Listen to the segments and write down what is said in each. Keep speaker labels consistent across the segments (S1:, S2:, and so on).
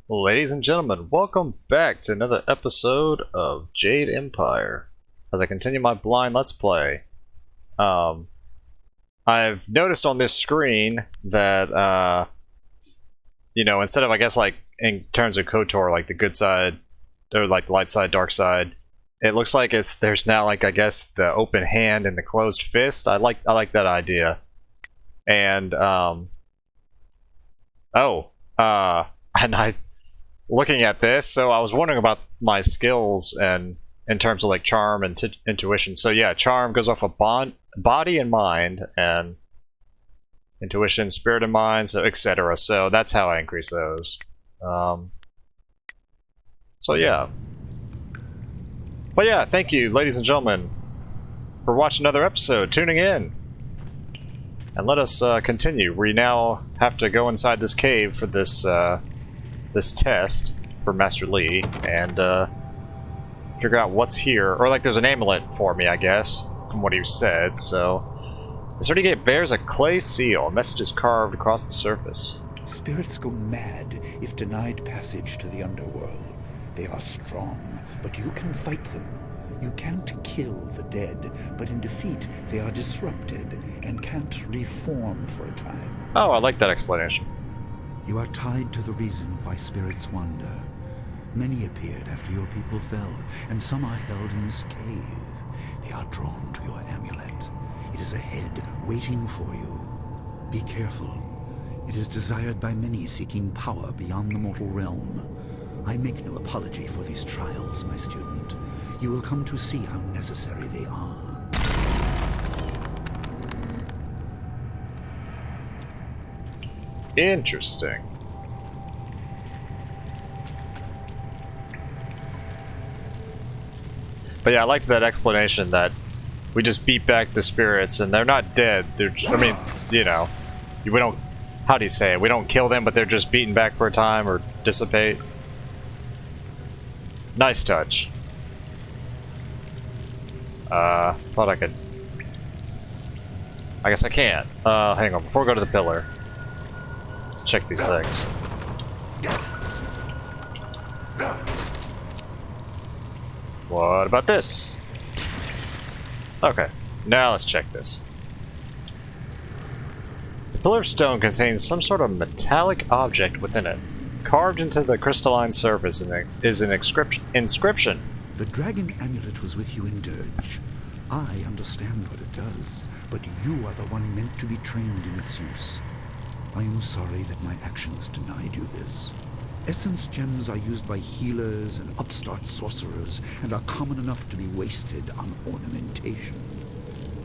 S1: Ladies and gentlemen, welcome back to another episode of Jade Empire. As I continue my blind let's play, I've noticed on this screen that, instead of, I guess, like, in terms of KOTOR, like the good side, or like the light side, dark side, it looks like there's now, like, I guess, the open hand and the closed fist. I like that idea. And, looking at this, so I was wondering about my skills and in terms of like charm and intuition. So yeah, charm goes off of body and mind, and intuition, spirit and mind, so etc. So that's how I increase those. So yeah. But yeah, thank you, ladies and gentlemen, for watching another episode, tuning in. And let us continue. We now have to go inside this cave for this this test for Master Lee and figure out what's here. Or like there's an amulet for me, I guess, from what he said. So the certificate bears a clay seal. A message is carved across the surface.
S2: Spirits go mad if denied passage to the underworld. They are strong, but you can fight them. You can't kill the dead, but in defeat they are disrupted and can't reform for a time.
S1: Oh, I like that explanation.
S2: You are tied to the reason why spirits wander. Many appeared after your people fell, and some are held in this cave. They are drawn to your amulet. It is a head waiting for you. Be careful. It is desired by many seeking power beyond the mortal realm. I make no apology for these trials, my student. You will come to see how necessary they are.
S1: Interesting. But yeah, I liked that explanation that we just beat back the spirits and they're not dead. They're just, I mean, we don't, how do you say it? We don't kill them, but they're just beaten back for a time or dissipate. Nice touch. Thought I could. I guess I can't. Hang on, before we go to the pillar. Let's check these things. What about this? Okay, now let's check this. The pillar of stone contains some sort of metallic object within it. Carved into the crystalline surface is an inscription.
S2: The dragon amulet was with you in Dirge. I understand what it does, but you are the one meant to be trained in its use. I am sorry that my actions denied you this. Essence gems are used by healers and upstart sorcerers and are common enough to be wasted on ornamentation.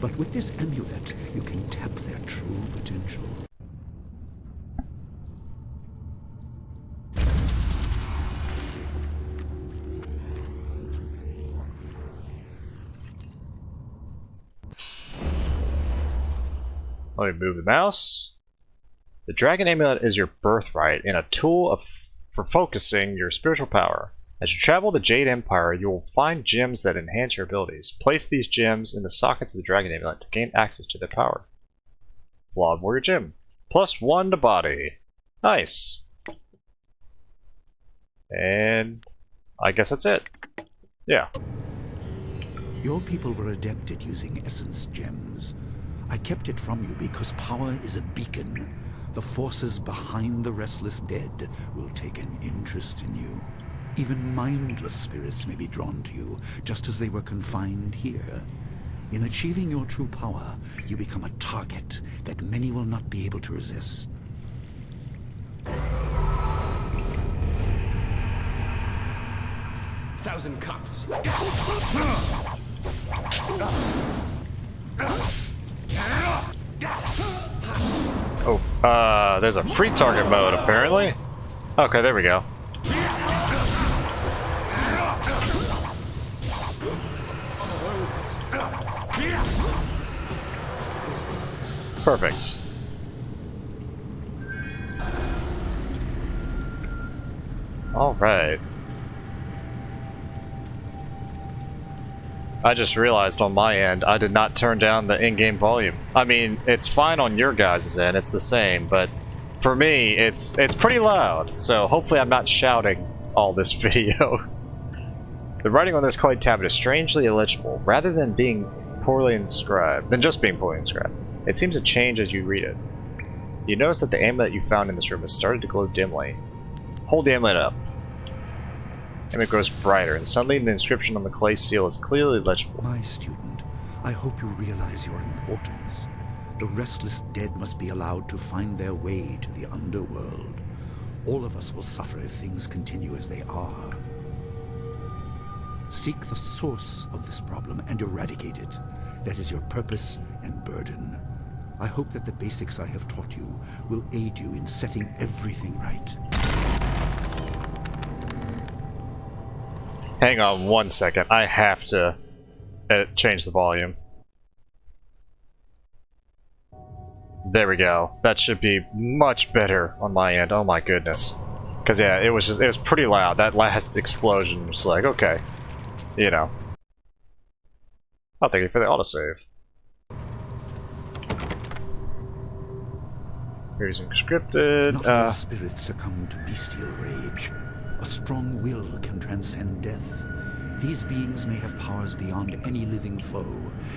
S2: But with this amulet, you can tap their true potential.
S1: Let me move the mouse. The dragon amulet is your birthright and a tool for focusing your spiritual power. As you travel the Jade Empire, you will find gems that enhance your abilities. Place these gems in the sockets of the dragon amulet to gain access to their power. Flawed warrior gem. +1 to body. Nice. And I guess that's it. Yeah.
S2: Your people were adept at using essence gems. I kept it from you because power is a beacon. The forces behind the restless dead will take an interest in you. Even mindless spirits may be drawn to you, just as they were confined here. In achieving your true power, you become a target that many will not be able to resist.
S3: Thousand cuts.
S1: Oh, there's a free target mode apparently. Okay, there we go. Perfect. All right. I just realized on my end, I did not turn down the in-game volume. I mean, it's fine on your guys' end, it's the same, but for me, it's pretty loud, so hopefully I'm not shouting all this video. The writing on this clay tablet is strangely illegible, rather than being poorly inscribed, It seems to change as you read it. You notice that the amulet you found in this room has started to glow dimly. Hold the amulet up. The amulet grows brighter, and suddenly the inscription on the clay seal is clearly legible.
S2: My student, I hope you realize your importance. The restless dead must be allowed to find their way to the underworld. All of us will suffer if things continue as they are. Seek the source of this problem and eradicate it. That is your purpose and burden. I hope that the basics I have taught you will aid you in setting everything right.
S1: Hang on 1 second. I have to change the volume. There we go. That should be much better on my end. Oh my goodness. Because yeah, it was pretty loud. That last explosion was like, okay. You know. Oh, thank you for the autosave. Here's encrypted.
S2: Not all spirits succumb to bestial rage. A strong will can transcend death. These beings may have powers beyond any living foe,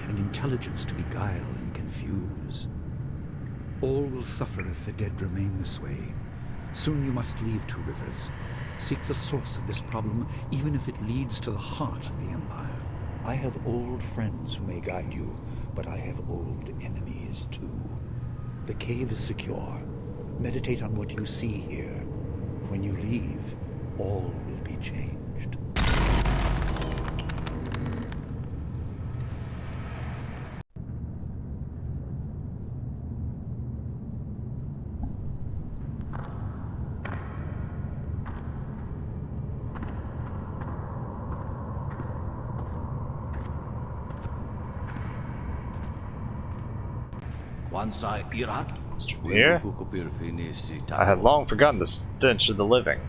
S2: and intelligence to beguile and confuse. All will suffer if the dead remain this way. Soon you must leave Two Rivers. Seek the source of this problem, even if it leads to the heart of the Empire. I have old friends who may guide you, but I have old enemies too. The cave is secure. Meditate on what you see here. When you leave, all will be changed.
S1: Here? I had long forgotten the stench of the living.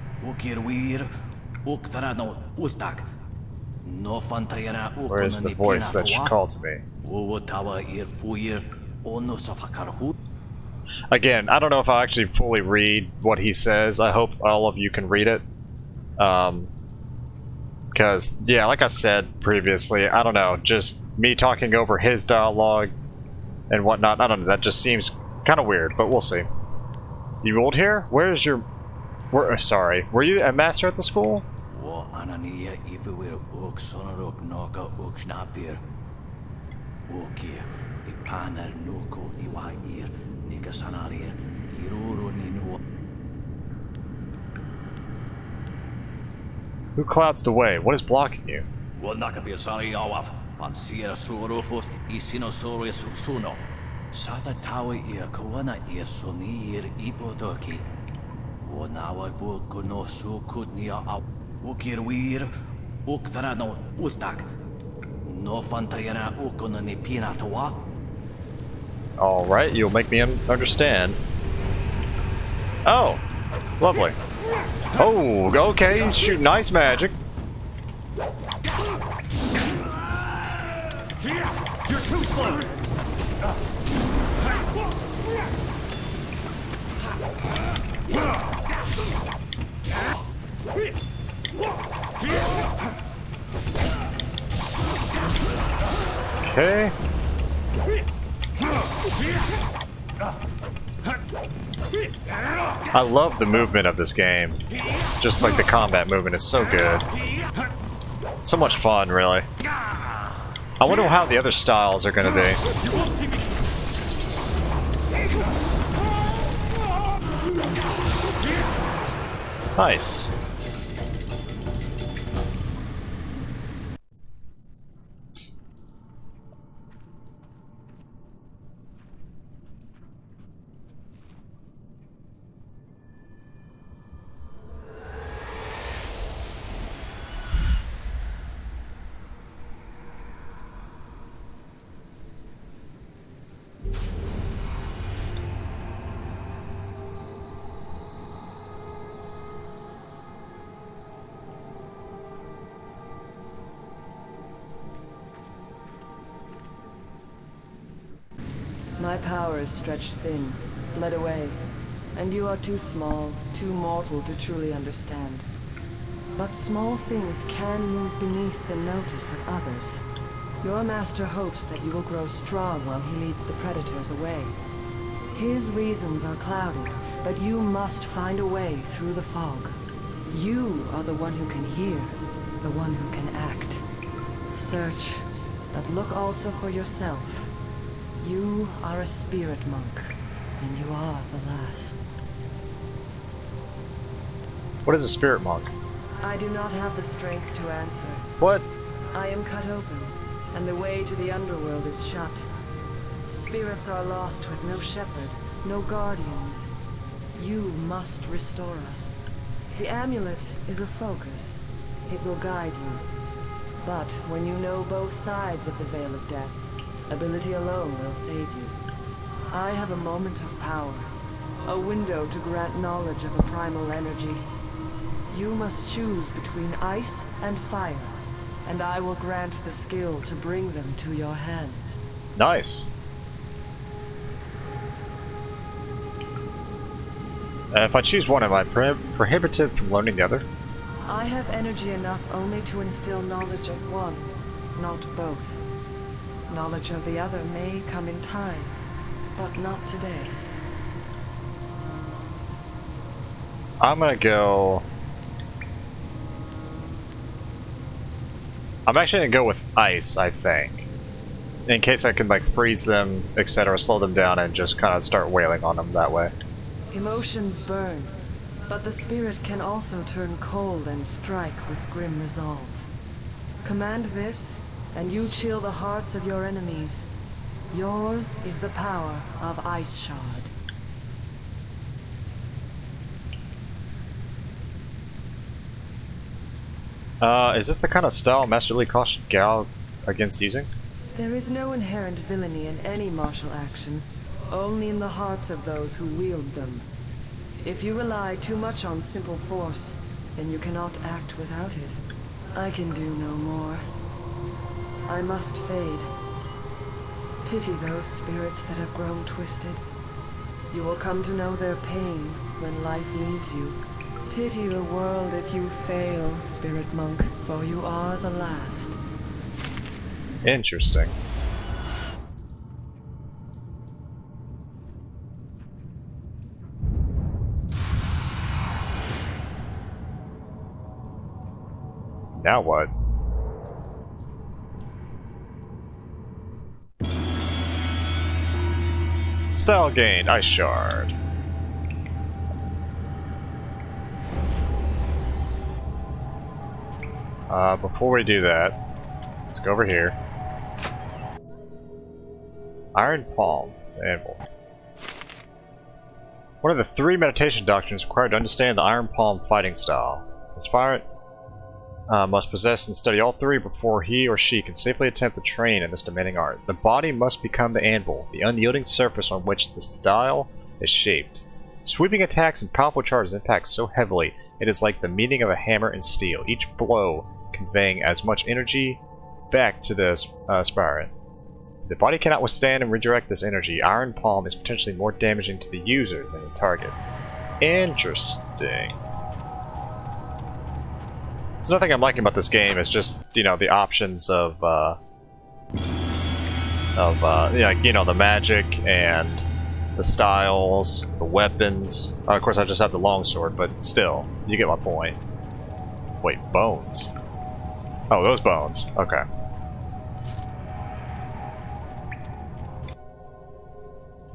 S1: Where is the voice that should call to me? Again, I don't know if I'll actually fully read what he says. I hope all of you can read it. Because, yeah, like I said previously, I don't know, just me talking over his dialogue and whatnot, I don't know, that just seems kind of weird, but we'll see. You old here? Where's your... sorry, were you a master at the school? Who clouds the way? What is blocking you? Alright, you'll make me understand. Oh, lovely. Oh, okay, he's shooting nice magic.
S3: You're too slow!
S1: Okay. I love the movement of this game. Just like the combat movement is so good. So much fun, really. I wonder how the other styles are going to be. Nice.
S4: My power is stretched thin, bled away. and you are too small, too mortal to truly understand. But small things can move beneath the notice of others. Your master hopes that you will grow strong while he leads the predators away. His reasons are clouded, but you must find a way through the fog. You are the one who can hear, the one who can act. Search, but look also for yourself. You are a spirit monk, and you are the last.
S1: What is a spirit monk?
S4: I do not have the strength to answer.
S1: What?
S4: I am cut open, and the way to the underworld is shut. Spirits are lost with no shepherd, no guardians. You must restore us. The amulet is a focus. It will guide you. But when you know both sides of the Veil of Death, ability alone will save you. I have a moment of power, a window to grant knowledge of a primal energy. You must choose between ice and fire, and I will grant the skill to bring them to your hands.
S1: Nice. If I choose one, am I prohibited from learning the other?
S4: I have energy enough only to instill knowledge of one, not both. Knowledge of the other may come in time, but not today.
S1: I'm gonna go... I'm actually gonna go with ice, I think. In case I can, like, freeze them, etc., slow them down, and just kind of start wailing on them that way.
S4: Emotions burn, but the spirit can also turn cold and strike with grim resolve. Command this, and you chill the hearts of your enemies. Yours is the power of Ice Shard.
S1: Is this the kind of style Master Lee cautioned Gal against using?
S4: There is no inherent villainy in any martial action, only in the hearts of those who wield them. If you rely too much on simple force, then you cannot act without it. I can do no more. I must fade. Pity those spirits that have grown twisted. You will come to know their pain when life leaves you. Pity the world if you fail, spirit monk, for you are the last.
S1: Interesting. Now what? Style gained, Ice Shard. Before we do that, let's go over here. Iron Palm, the anvil. One of the 3 meditation doctrines required to understand the Iron Palm fighting style. Aspirant must possess and study all 3 before he or she can safely attempt to train in this demanding art. The body must become the anvil, the unyielding surface on which the style is shaped. Sweeping attacks and powerful charges impact so heavily, it is like the meeting of a hammer and steel, each blow conveying as much energy back to the aspirant. If the body cannot withstand and redirect this energy, Iron Palm is potentially more damaging to the user than the target. Interesting. So nothing I'm liking about this game is just, you know, the options of you know, the magic and the styles, the weapons. Of course, I just have the longsword, but still, you get my point. Wait, bones. Oh, those bones. Okay.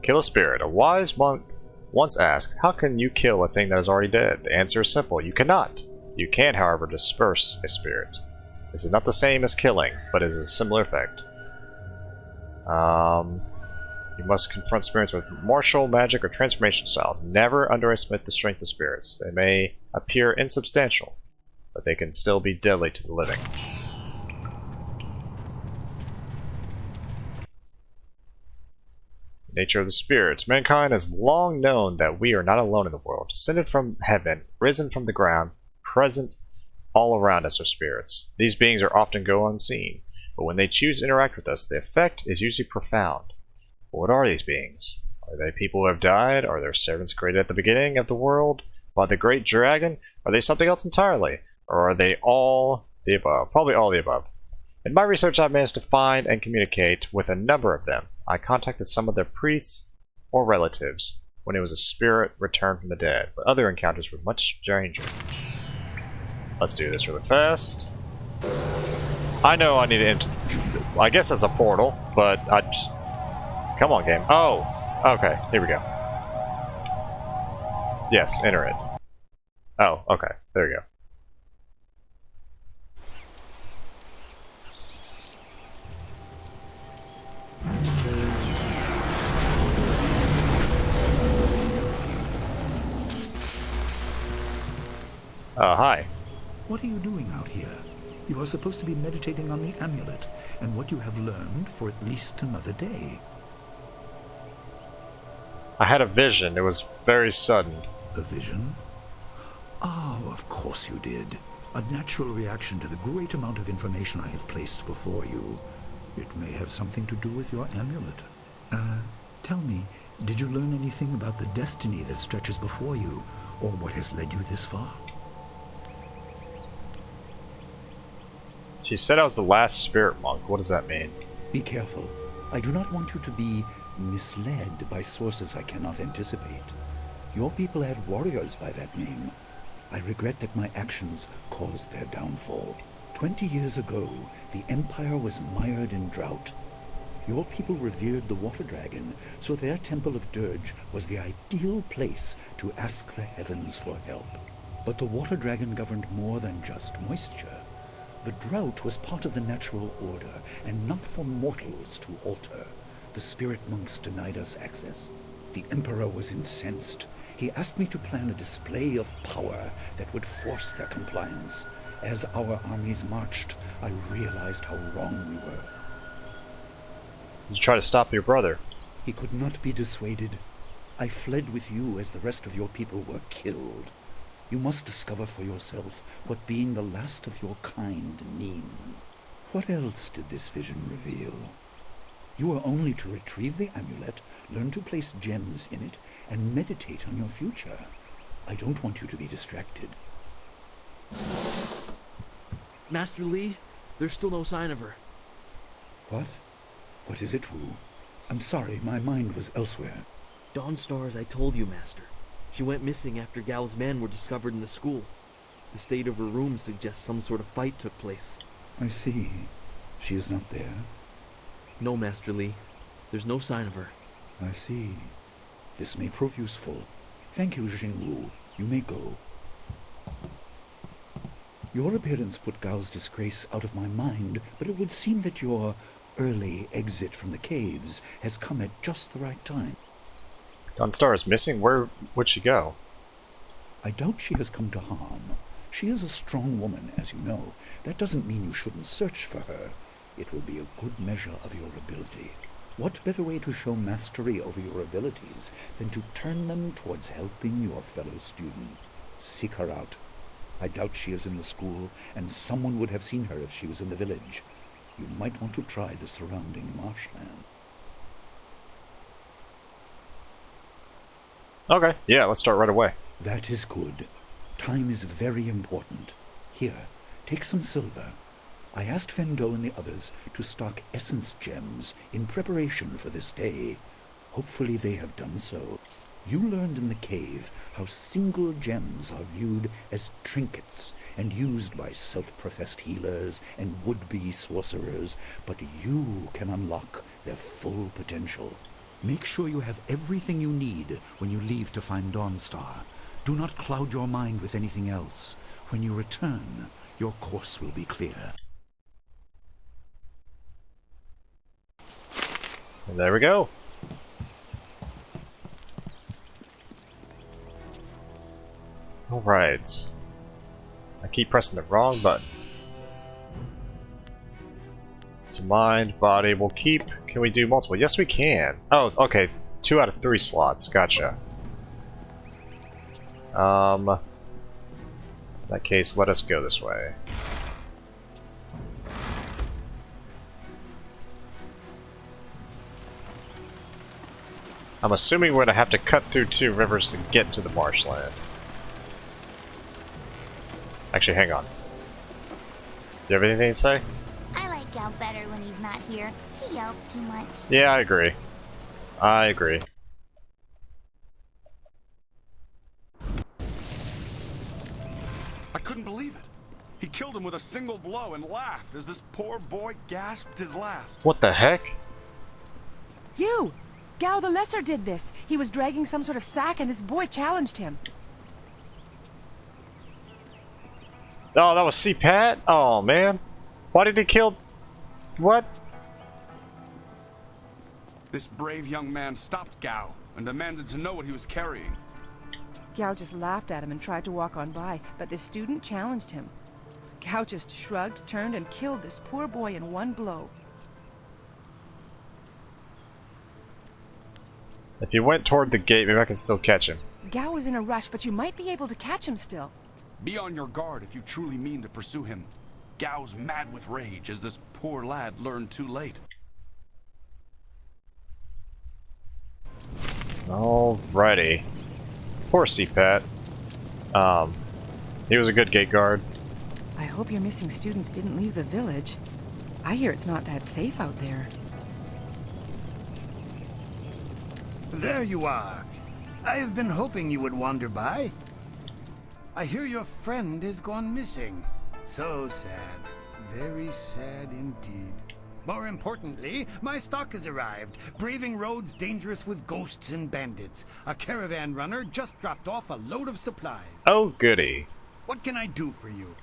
S1: Kill a spirit. A wise monk once asked, "How can you kill a thing that is already dead?" The answer is simple: you cannot. You can, however, disperse a spirit. This is not the same as killing, but is a similar effect. You must confront spirits with martial, magic, or transformation styles. Never underestimate the strength of spirits. They may appear insubstantial, but they can still be deadly to the living. Nature of the spirits. Mankind has long known that we are not alone in the world. Descended from heaven, risen from the ground, present all around us are spirits. These beings are often go unseen, but when they choose to interact with us, the effect is usually profound. But what are these beings? Are they people who have died? Are there servants created at the beginning of the world by the great dragon? Are they something else entirely? Or are they all the above? Probably all the above. In my research, I've managed to find and communicate with a number of them. I contacted some of their priests or relatives when it was a spirit returned from the dead, but other encounters were much stranger. Let's do this really fast. I know I need to enter. I guess that's a portal, but I just. Come on, game. Oh! Okay, here we go. Yes, enter it. Oh, okay. There we go. Hi.
S2: What are you doing out here? You are supposed to be meditating on the amulet and what you have learned for at least another day.
S1: I had a vision. It was very sudden.
S2: A vision? Oh, of course you did. A natural reaction to the great amount of information I have placed before you. It may have something to do with your amulet. Tell me, did you learn anything about the destiny that stretches before you, or what has led you this far?
S1: She said I was the last spirit monk. What does that mean?
S2: Be careful. I do not want you to be misled by sources I cannot anticipate. Your people had warriors by that name. I regret that my actions caused their downfall. 20 years ago, the Empire was mired in drought. Your people revered the water dragon, so their temple of Dirge was the ideal place to ask the heavens for help. But the water dragon governed more than just moisture. The drought was part of the natural order, and not for mortals to alter. The spirit monks denied us access. The Emperor was incensed. He asked me to plan a display of power that would force their compliance. As our armies marched, I realized how wrong we were.
S1: Did you try to stop your brother?
S2: He could not be dissuaded. I fled with you as the rest of your people were killed. You must discover for yourself what being the last of your kind means. What else did this vision reveal? You are only to retrieve the amulet, learn to place gems in it, and meditate on your future. I don't want you to be distracted.
S5: Master Li, there's still no sign of her.
S2: What? What is it, Wu? I'm sorry, my mind was elsewhere.
S5: Dawnstar, as I told you, Master. She went missing after Gao's men were discovered in the school. The state of her room suggests some sort of fight took place.
S2: I see. She is not there.
S5: No, Master Li. There's no sign of her.
S2: I see. This may prove useful. Thank you, Jingwu. You may go. Your appearance put Gao's disgrace out of my mind, but it would seem that your early exit from the caves has come at just the right time.
S1: Dawnstar is missing? Where would she go?
S2: I doubt she has come to harm. She is a strong woman, as you know. That doesn't mean you shouldn't search for her. It will be a good measure of your ability. What better way to show mastery over your abilities than to turn them towards helping your fellow student? Seek her out. I doubt she is in the school, and someone would have seen her if she was in the village. You might want to try the surrounding marshland.
S1: Okay, yeah, let's start right away.
S2: That is good. Time is very important. Here, take some silver. I asked Fendo and the others to stock essence gems in preparation for this day. Hopefully they have done so. You learned in the cave how single gems are viewed as trinkets and used by self-professed healers and would-be sorcerers, but you can unlock their full potential. Make sure you have everything you need when you leave to find Dawnstar. Do not cloud your mind with anything else. When you return, your course will be clear.
S1: And there we go. Alright. I keep pressing the wrong button. So mind, body, we'll keep... Can we do multiple? Yes, we can. Oh, okay. 2 out of 3 slots. Gotcha. In that case, let us go this way. I'm assuming we're gonna have to cut through 2 rivers to get to the marshland. Actually, hang on. You have anything to say?
S6: I like Gal better when he's not here. He yells too much.
S1: Yeah, I agree. I agree.
S3: I couldn't believe it. He killed him with a single blow and laughed as this poor boy gasped his last.
S1: What the heck?
S7: You! Gal the Lesser did this. He was dragging some sort of sack and this boy challenged him.
S1: Oh, that was C-Pat? Oh, man. Why did he kill... What?
S3: This brave young man stopped Gao and demanded to know what he was carrying.
S7: Gao just laughed at him and tried to walk on by, but this student challenged him. Gao just shrugged, turned, and killed this poor boy in one blow.
S1: If he went toward the gate, maybe I can still catch him.
S7: Gao was in a rush, but you might be able to catch him still.
S3: Be on your guard if you truly mean to pursue him. Gao's mad with rage as this poor lad learned too late.
S1: Alrighty. Poor C-Pat. He was a good gate guard.
S7: I hope your missing students didn't leave the village. I hear it's not that safe out there.
S8: There you are. I have been hoping you would wander by. I hear your friend has gone missing. So sad. Very sad indeed. More importantly, my stock has arrived. Braving roads dangerous with ghosts and bandits. A caravan runner just dropped off a load of supplies.
S1: Oh, goody.
S8: What can I do for you?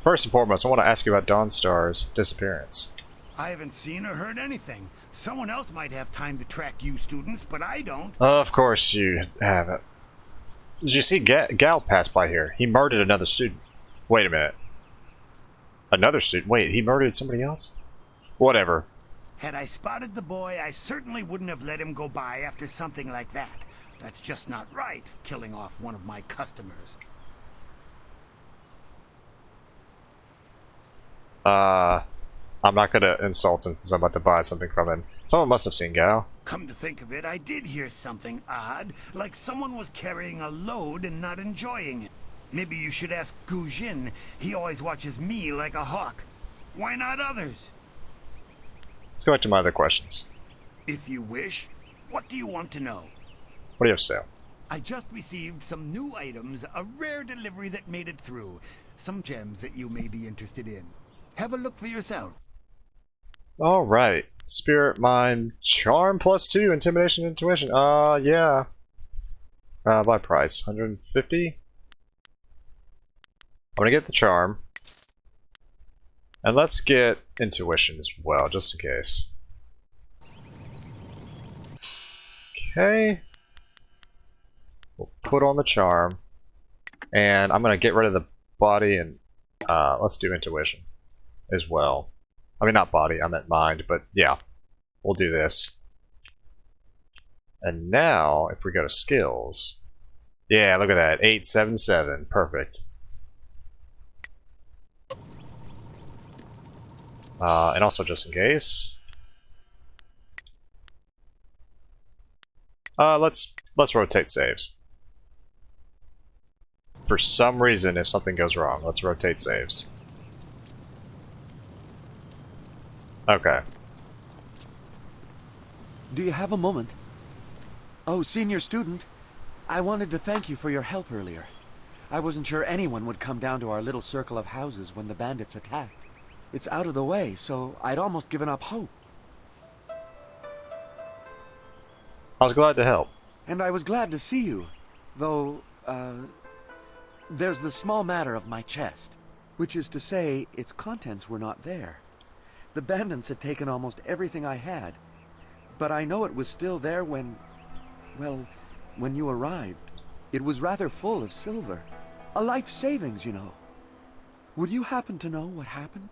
S1: First and foremost, I want to ask you about Dawnstar's disappearance.
S8: I haven't seen or heard anything. Someone else might have time to track you students, but I don't.
S1: Of course you haven't. Did you see Gal pass by here? He murdered another student. Wait a minute. Another student? Wait, he murdered somebody else? Whatever.
S8: Had I spotted the boy, I certainly wouldn't have let him go by after something like that. That's just not right, killing off one of my customers.
S1: I'm not gonna insult him since I'm about to buy something from him. Someone must have seen Gal.
S8: Come to think of it, I did hear something odd, like someone was carrying a load and not enjoying it. Maybe you should ask Gu Jin. He always watches me like a hawk. Why not others?
S1: Let's go back to my other questions.
S8: If you wish. What do you want to know?
S1: What do you have to say?
S8: I just received some new items, a rare delivery that made it through. Some gems that you may be interested in. Have a look for yourself.
S1: Alright. Spirit, Mind, Charm +2, Intimidation, Intuition. Yeah. By price. 150? I'm gonna get the Charm. And let's get Intuition as well, just in case. Okay. We'll put on the Charm. And I'm gonna get rid of the body and let's do Intuition as well. I mean, not body, I meant mind, but yeah. We'll do this. And now, if we go to skills... Yeah, look at that. 877. Perfect. And also, just in case... let's rotate saves. For some reason, if something goes wrong, let's rotate saves. Okay.
S9: Do you have a moment? Oh, senior student. I wanted to thank you for your help earlier. I wasn't sure anyone would come down to our little circle of houses when the bandits attacked. It's out of the way, so I'd almost given up hope.
S1: I was glad to help.
S9: And I was glad to see you. Though, there's the small matter of my chest. Which is to say, its contents were not there. The bandits had taken almost everything I had. But I know it was still there when... well, when you arrived. It was rather full of silver. A life savings, you know. Would you happen to know what happened?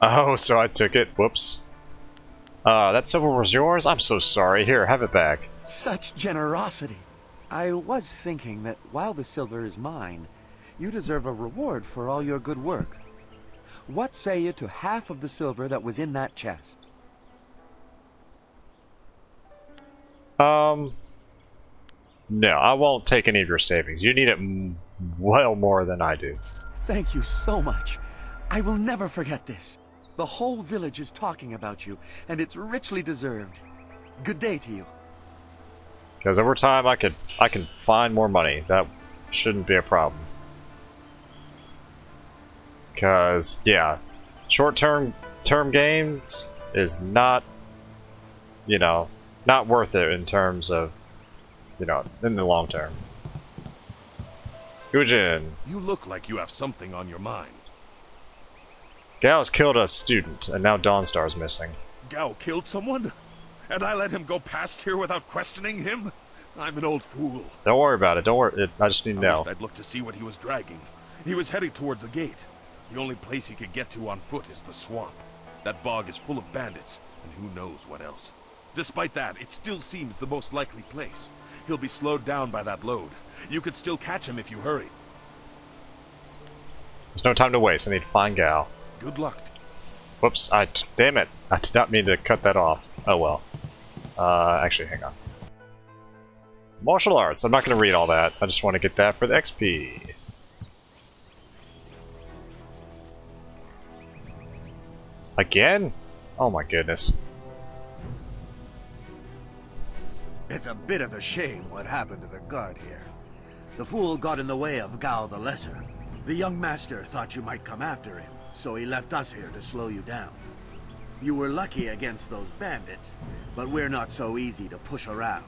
S1: Oh, so I took it. Whoops. That silver was yours? I'm so sorry. Here, have it back.
S9: Such generosity. I was thinking that while the silver is mine, you deserve a reward for all your good work. What say you to half of the silver that was in that chest?
S1: No, I won't take any of your savings. You need it well more than I do.
S9: Thank you so much. I will never forget this. The whole village is talking about you, and it's richly deserved. Good day to you.
S1: Because over time, I can find more money. That shouldn't be a problem. Because yeah, short-term gains is not, you know, not worth it in terms of, you know, in the long term. Gujin.
S10: You look like you have something on your mind.
S1: Gao has killed a student, and now Dawnstar's missing.
S10: Gao killed someone? And I let him go past here without questioning him? I'm an old fool.
S1: Don't worry about it. Don't worry. I just need to know.
S10: I'd look to see what he was dragging. He was heading towards the gate. The only place he could get to on foot is the swamp. That bog is full of bandits, and who knows what else. Despite that, it still seems the most likely place. He'll be slowed down by that load. You could still catch him if you hurry.
S1: There's no time to waste. I need to find Gao.
S10: Good luck.
S1: Whoops, damn it. I did not mean to cut that off. Oh well. Actually, hang on. Martial arts. I'm not going to read all that. I just want to get that for the XP. Again? Oh my goodness.
S11: It's a bit of a shame what happened to the guard here. The fool got in the way of Gao the Lesser. The young master thought you might come after him, so he left us here to slow you down. You were lucky against those bandits, but we're not so easy to push around.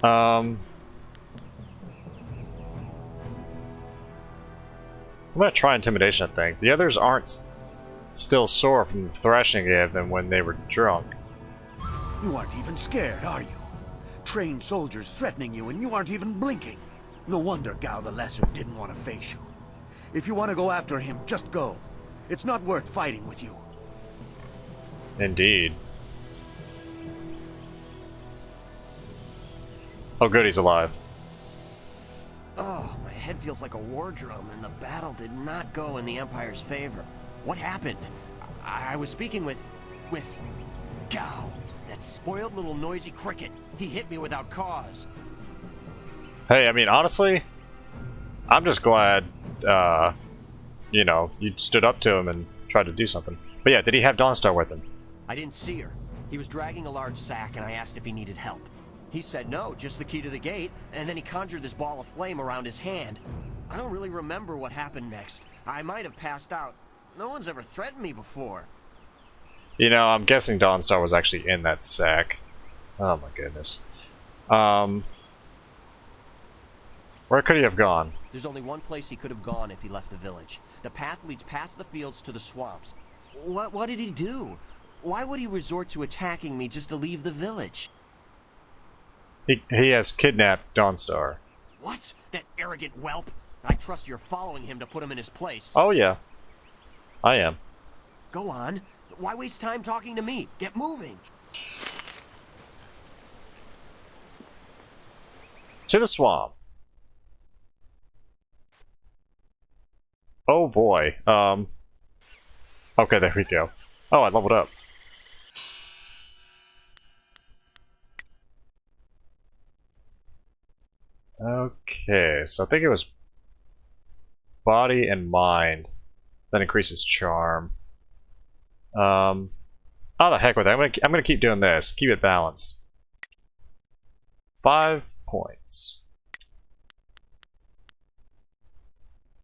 S1: I'm gonna try intimidation, I think. The others aren't still sore from the thrashing they gave them when they were drunk.
S11: You aren't even scared, are you? Trained soldiers threatening you and you aren't even blinking. No wonder Gao the Lesser didn't want to face you. If you want to go after him, just go. It's not worth fighting with you.
S1: Indeed. Oh good, he's alive.
S12: Oh, my head feels like a war drum, and the battle did not go in the Empire's favor. What happened? I was speaking with Gao, that spoiled little noisy cricket. He hit me without cause.
S1: Hey, I mean, honestly, I'm just glad, you know, you stood up to him and tried to do something. But yeah, did he have Dawnstar with him?
S12: I didn't see her. He was dragging a large sack, and I asked if he needed help. He said no, just the key to the gate, and then he conjured this ball of flame around his hand. I don't really remember what happened next. I might have passed out. No one's ever threatened me before.
S1: You know, I'm guessing Dawnstar was actually in that sack. Oh my goodness. Where could he have gone?
S12: There's only one place he could have gone if he left the village. The path leads past the fields to the swamps. What did he do? Why would he resort to attacking me just to leave the village?
S1: He has kidnapped Dawnstar.
S12: What? That arrogant whelp? I trust you're following him to put him in his place.
S1: Oh yeah. I am.
S12: Go on. Why waste time talking to me? Get moving.
S1: To the swamp. Oh boy. Okay, there we go. Oh, I leveled up. Okay, so I think it was body and mind. That increases charm. Oh, the heck with it. I'm gonna keep doing this. Keep it balanced. 5 points.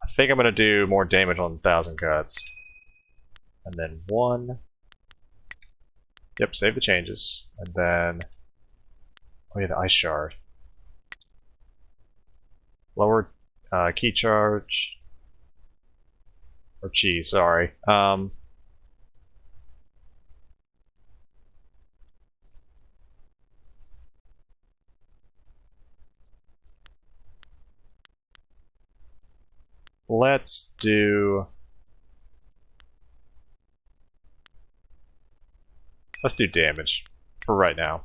S1: I think I'm gonna do more damage on 1,000 cuts. And then 1. Yep, save the changes. And then... oh yeah, the ice shard. Lower key charge. Or chi, sorry. Let's do damage for right now.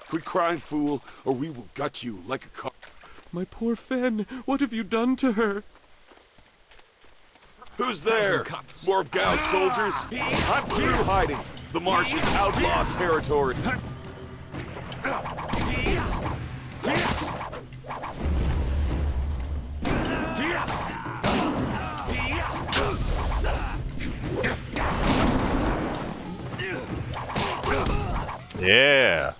S10: Quit crying, fool, or we will gut you like a cock.
S5: My poor Fen, what have you done to her?
S10: Who's there? More of Gao's soldiers? I'm through hiding. The marsh is outlaw territory.
S1: Yeah.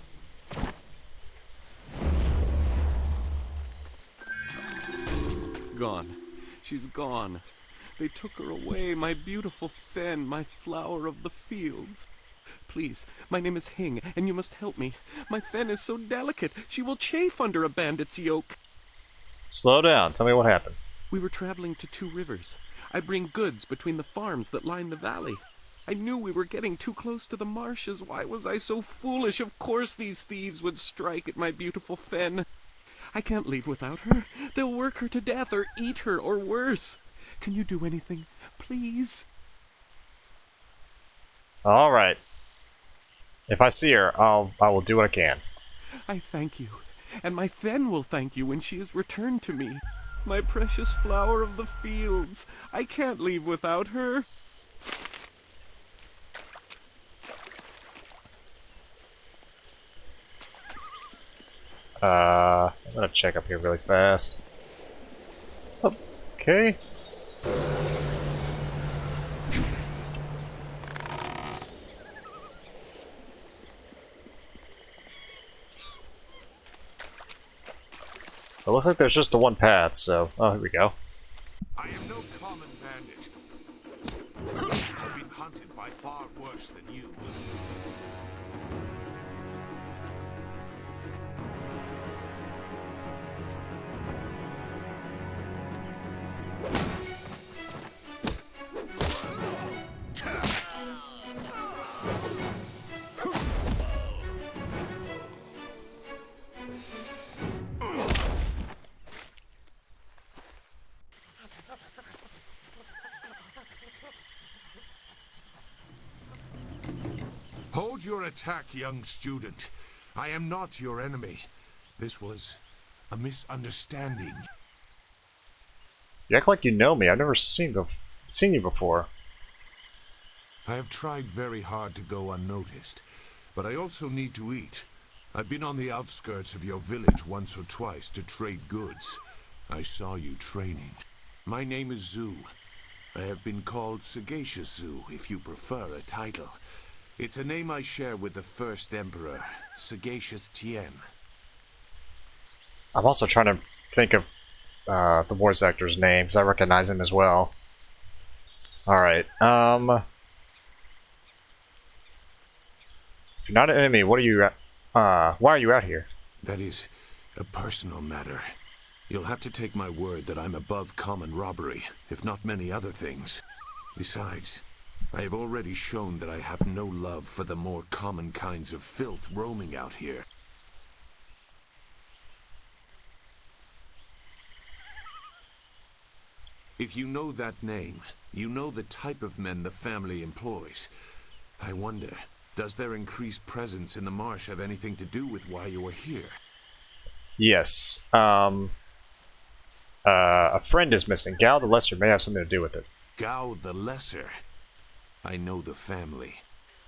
S5: Gone. She's gone. They took her away, my beautiful Fen, my flower of the fields. Please, my name is Hing, and you must help me. My Fen is so delicate, she will chafe under a bandit's yoke.
S1: Slow down. Tell me what happened.
S5: We were traveling to 2 rivers. I bring goods between the farms that line the valley. I knew we were getting too close to the marshes. Why was I so foolish? Of course these thieves would strike at my beautiful Fen. I can't leave without her. They'll work her to death or eat her or worse. Can you do anything, please?
S1: All right. If I see her, I will do what I can.
S5: I thank you, and my Fen will thank you when she is returned to me. My precious flower of the fields. I can't leave without her.
S1: I'm gonna check up here really fast. Okay. It looks like there's just the one path, so... Oh, here we go.
S10: I am no common bandit. I've been hunted by far worse than you. Hold your attack, young student. I am not your enemy. This was a misunderstanding.
S1: You act like you know me. I've never seen you before.
S10: I have tried very hard to go unnoticed, but I also need to eat. I've been on the outskirts of your village once or twice to trade goods. I saw you training. My name is Zhu. I have been called Sagacious Zhu, if you prefer a title. It's a name I share with the first emperor, Sagacious Tien.
S1: I'm also trying to think of the voice actor's name, because I recognize him as well. Alright, if you're not an enemy, what are you why are you out here?
S10: That is a personal matter. You'll have to take my word that I'm above common robbery, if not many other things. Besides, I have already shown that I have no love for the more common kinds of filth roaming out here. If you know that name, you know the type of men the family employs. I wonder, does their increased presence in the marsh have anything to do with why you are here?
S1: Yes. A friend is missing. Gao the Lesser may have something to do with it.
S10: Gao the Lesser? I know the family.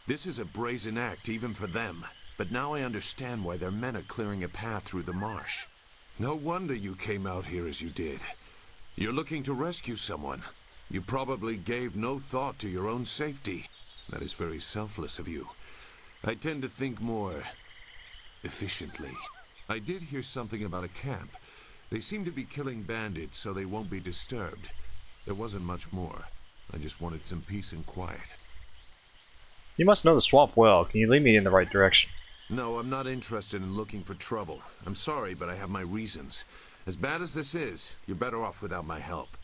S10: This is a brazen act even for them, but now I understand why their men are clearing a path through the marsh. No wonder you came out here as you did. You're looking to rescue someone. You probably gave no thought to your own safety. That is very selfless of you. I tend to think more efficiently. I did hear something about a camp. They seem to be killing bandits so they won't be disturbed. There wasn't much more. I just wanted some peace and quiet.
S1: You must know the swamp well. Can you lead me in the right direction?
S10: No, I'm not interested in looking for trouble. I'm sorry, but I have my reasons. As bad as this is, you're better off without my help.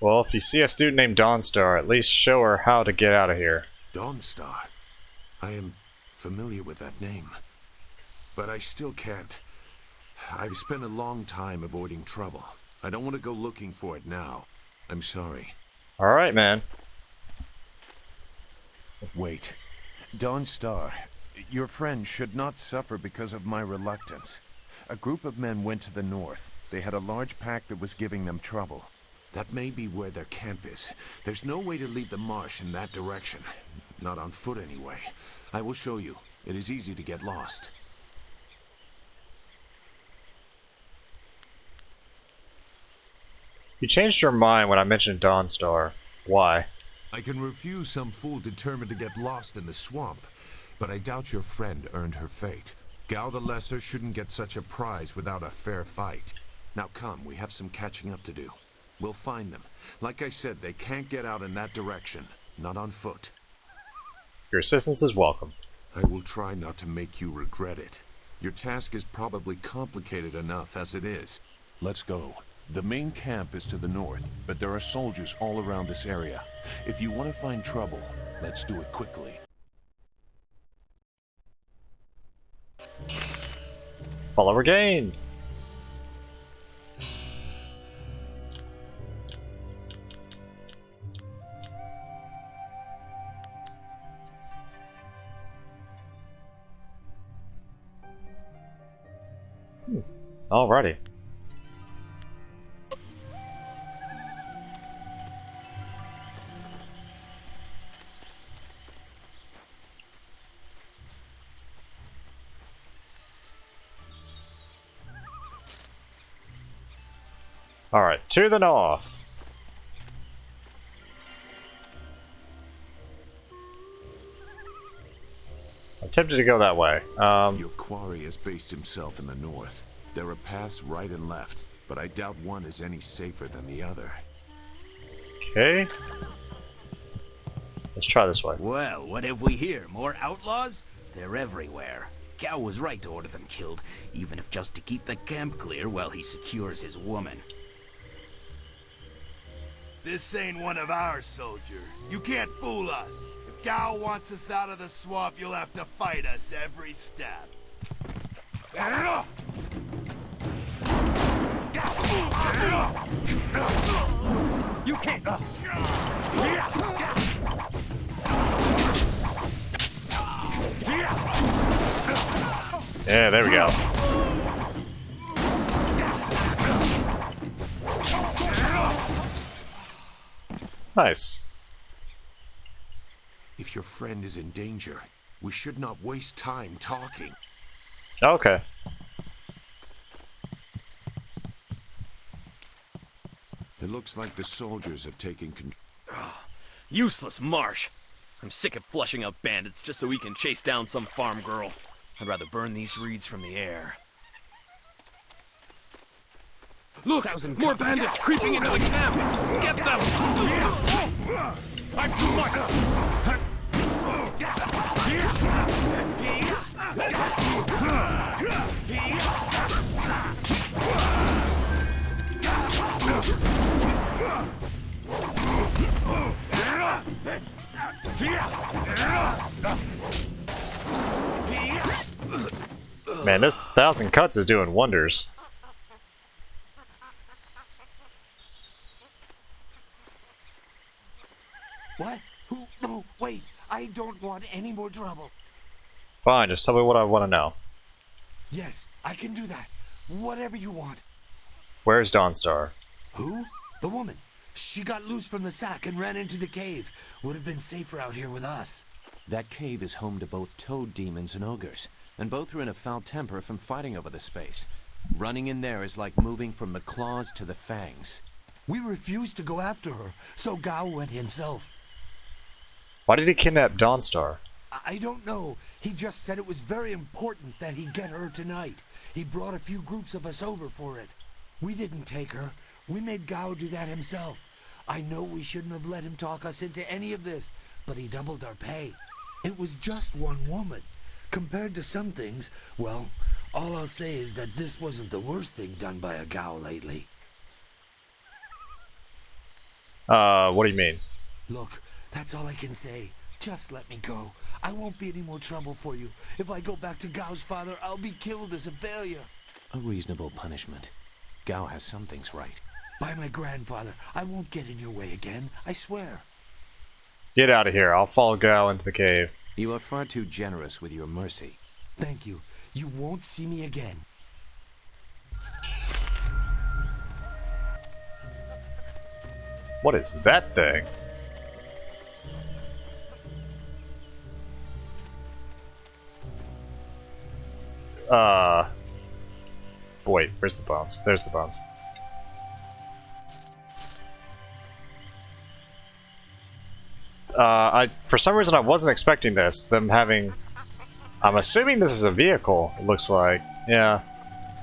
S1: Well, if you see a student named Dawnstar, at least show her how to get out of here.
S10: Dawnstar? I am familiar with that name. But I still can't. I've spent a long time avoiding trouble. I don't want to go looking for it now. I'm sorry.
S1: Alright, man.
S10: Wait.
S13: Dawnstar, your friend should not suffer because of my reluctance. A group of men went to the north. They had a large pack that was giving them trouble. That may be where their camp is. There's no way to leave the marsh in that direction. Not on foot, anyway. I will show you. It is easy to get lost.
S1: You changed your mind when I mentioned Dawnstar. Why?
S13: I can refuse some fool determined to get lost in the swamp, but I doubt your friend earned her fate. Gao the Lesser shouldn't get such a prize without a fair fight. Now come, we have some catching up to do. We'll find them. Like I said, they can't get out in that direction. Not on foot.
S1: Your assistance is welcome.
S13: I will try not to make you regret it. Your task is probably complicated enough as it is. Let's go. The main camp is to the north, but there are soldiers all around this area. If you want to find trouble, let's do it quickly.
S1: Follower gained. Alrighty. Alright, to the north. I'm tempted to go that way.
S13: Your quarry has based himself in the north. There are paths right and left, but I doubt one is any safer than the other.
S1: Okay. Let's try this way.
S14: Well, what have we here? More outlaws? They're everywhere. Gao was right to order them killed, even if just to keep the camp clear while he secures his woman.
S11: This ain't one of our soldiers. You can't fool us. If Gao wants us out of the swamp, you'll have to fight us every step.
S14: You can't!
S1: Yeah, there we go. Nice.
S13: If your friend is in danger, we should not waste time talking.
S1: Okay.
S13: It looks like the soldiers have taken control.
S15: Useless marsh! I'm sick of flushing out bandits just so we can chase down some farm girl. I'd rather burn these reeds from the air.
S5: Look! More bandits creeping into the camp! Get them! I'm too much!
S1: Man, this 1,000 cuts is doing wonders.
S9: What? Who? No, wait. I don't want any more trouble.
S1: Fine, just tell me what I want to know.
S9: Yes, I can do that. Whatever you want.
S1: Where's Dawnstar?
S9: Who? The woman. She got loose from the sack and ran into the cave. Would have been safer out here with us.
S16: That cave is home to both toad demons and ogres, and both are in a foul temper from fighting over the space. Running in there is like moving from the claws to the fangs.
S9: We refused to go after her, so Gao went himself.
S1: Why did he kidnap Dawnstar?
S9: I don't know. He just said it was very important that he get her tonight. He brought a few groups of us over for it. We didn't take her. We made Gao do that himself. I know we shouldn't have let him talk us into any of this, but he doubled our pay. It was just one woman. Compared to some things, well, all I'll say is that this wasn't the worst thing done by a Gao lately.
S1: What do you mean?
S9: Look, that's all I can say. Just let me go. I won't be any more trouble for you. If I go back to Gao's father, I'll be killed as a failure.
S16: A reasonable punishment. Gao has some things right.
S9: By my grandfather, I won't get in your way again, I swear.
S1: Get out of here. I'll follow Gao into the cave.
S16: You are far too generous with your mercy.
S17: Thank you. You won't see me again.
S1: What is that thing? Wait, where's the bones? There's the bones. For some reason I wasn't expecting this. Them having... I'm assuming this is a vehicle, it looks like. Yeah.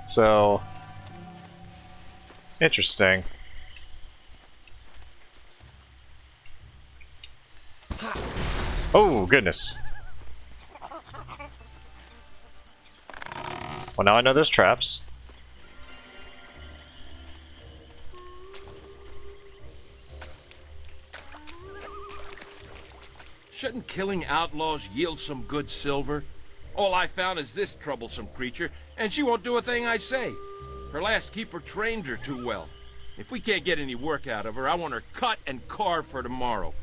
S1: So... Interesting. Oh, goodness. Well, now I know there's traps.
S18: Shouldn't killing outlaws yield some good silver? All I found is this troublesome creature, and she won't do a thing I say. Her last keeper trained her too well. If we can't get any work out of her, I want her cut and carved for tomorrow.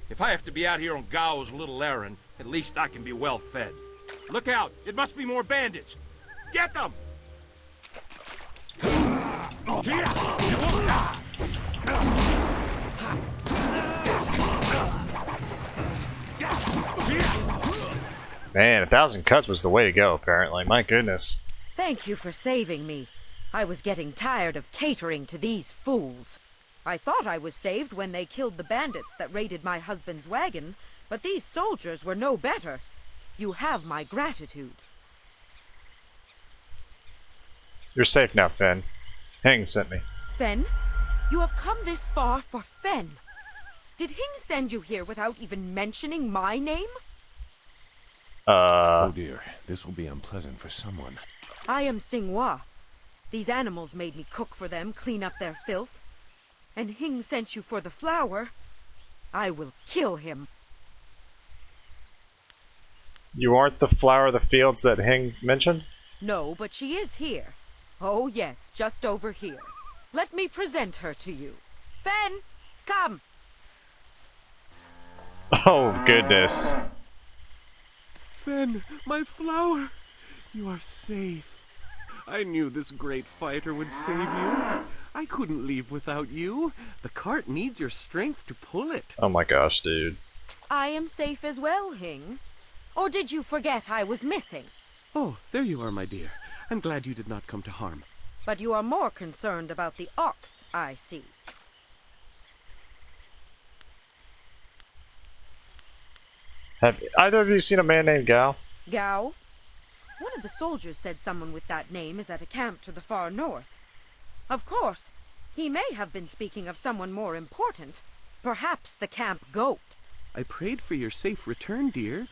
S18: If I have to be out here on Gao's little errand, at least I can be well fed. Look out! It must be more bandits! Get them!
S1: Man, 1,000 cuts was the way to go, apparently. My goodness.
S19: Thank you for saving me. I was getting tired of catering to these fools. I thought I was saved when they killed the bandits that raided my husband's wagon, but these soldiers were no better. You have my gratitude.
S1: You're safe now, Finn. Hing sent me.
S19: Fen? You have come this far for Fen. Did Hing send you here without even mentioning my name?
S13: Oh dear, this will be unpleasant for someone.
S19: I am Xinghua. These animals made me cook for them, clean up their filth. And Hing sent you for the flower. I will kill him.
S1: You aren't the flower of the fields that Hing mentioned?
S19: No, but she is here. Oh yes, just over here. Let me present her to you. Fen, come!
S1: Oh, goodness.
S5: Fen, my flower! You are safe. I knew this great fighter would save you. I couldn't leave without you. The cart needs your strength to pull it.
S1: Oh my gosh, dude.
S19: I am safe as well, Hing. Or did you forget I was missing?
S5: Oh, there you are, my dear. I'm glad you did not come to harm.
S19: But you are more concerned about the ox, I see.
S1: Have either of you seen a man named Gao?
S19: Gao? One of the soldiers said someone with that name is at a camp to the far north. Of course, he may have been speaking of someone more important. Perhaps the camp goat.
S5: I prayed for your safe return, dear,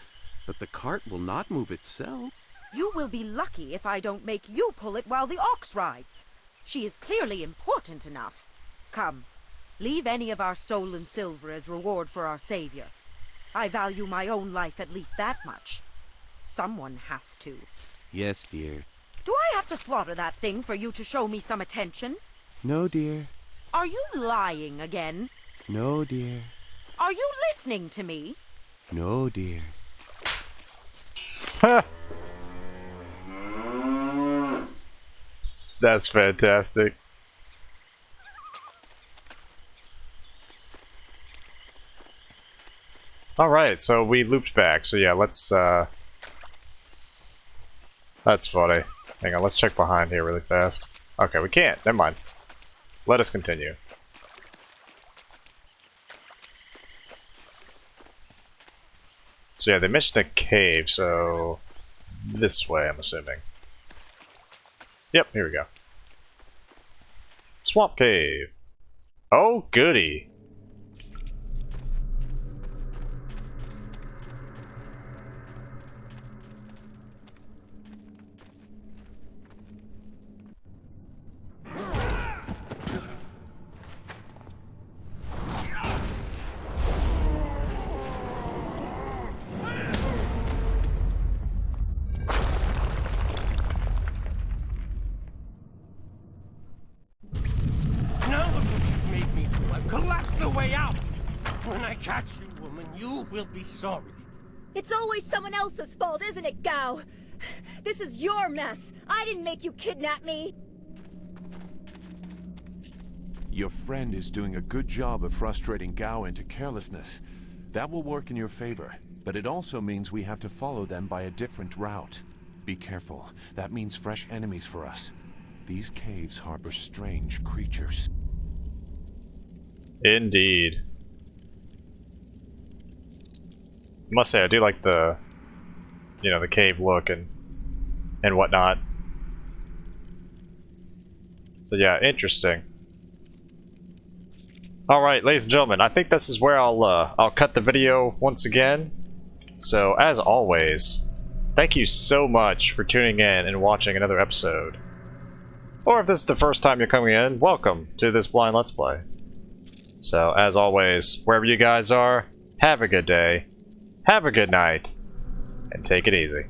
S5: but the cart will not move itself.
S19: You will be lucky if I don't make you pull it while the ox rides. She is clearly important enough. Come, leave any of our stolen silver as reward for our savior. I value my own life at least that much. Someone has to.
S5: Yes, dear.
S19: Do I have to slaughter that thing for you to show me some attention?
S5: No, dear.
S19: Are you lying again?
S5: No, dear.
S19: Are you listening to me?
S5: No, dear.
S1: Ha! That's fantastic. Alright, so we looped back. So yeah, let's, that's funny. Hang on, let's check behind here really fast. Okay, we can't. Never mind. Let us continue. So yeah, they mentioned a cave, so this way, I'm assuming. Yep, here we go. Swamp cave. Oh, goody.
S12: Collapse the way out! When I catch you, woman, you will be sorry.
S20: It's always someone else's fault, isn't it, Gao? This is your mess. I didn't make you kidnap me.
S13: Your friend is doing a good job of frustrating Gao into carelessness. That will work in your favor, but it also means we have to follow them by a different route. Be careful. That means fresh enemies for us. These caves harbor strange creatures.
S1: Indeed. I must say, I do like the, you know, the cave look and whatnot. So yeah, interesting. All right, ladies and gentlemen, I think this is where I'll cut the video once again. So as always, thank you so much for tuning in and watching another episode. Or if this is the first time you're coming in, welcome to this blind Let's Play. So as always, wherever you guys are, have a good day, have a good night, and take it easy.